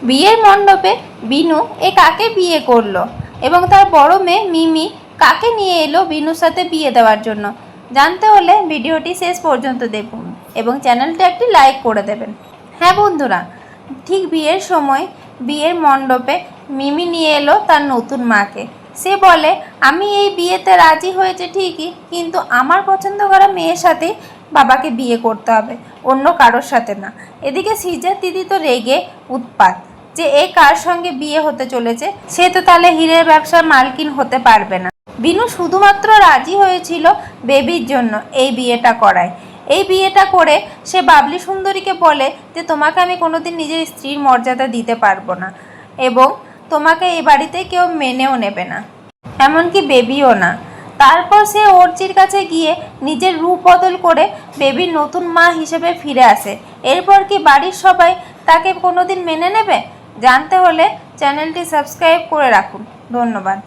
বিয়ের মণ্ডপে বিনু কাকে বিয়ে করলো এবং তার বড় মেয়ে মিমি কাকে নিয়ে এলো বিনুর সাথে বিয়ে দেওয়ার জন্য জানতে হলে ভিডিওটি শেষ পর্যন্ত দেখুন এবং চ্যানেলটা একটি লাইক করে দেবেন। হ্যাঁ বন্ধুরা, ঠিক বিয়ের সময় বিয়ের মণ্ডপে মিমি নিয়ে এলো তার নতুন মাকে। সে বলে, আমি এই বিয়েতে রাজি হয়েছে ঠিকই, কিন্তু আমার পছন্দ করা মেয়ের সাথে বাবাকে বিয়ে করতে হবে, অন্য কারোর সাথে না। এদিকে সিজার দিদি তো রেগে উৎপাত যে কার সঙ্গে বিয়ে হতে চলেছে, সে তো তাহলে হীরের ব্যবসার মালকিন হতে পারবে না। বিনু শুধুমাত্র রাজি হয়েছিল বেবির জন্য এই বিয়েটা করায়। এই বিয়েটা করে সে বাবলি সুন্দরীকে বলে যে তোমাকে আমি কোনোদিন নিজের স্ত্রীর মর্যাদা দিতে পারবো না এবং তোমাকে এই বাড়িতে কেউ মেনেও নেবে না, এমনকি বেবিও না। তারপর সে অর্চির কাছে গিয়ে নিজের রূপ বদল করে বেবির নতুন মা হিসেবে ফিরে আসে। এরপর কি বাড়ির সবাই তাকে কোনোদিন মেনে নেবে? জানতে হলে চ্যানেলটি সাবস্ক্রাইব করে রাখুন। ধন্যবাদ।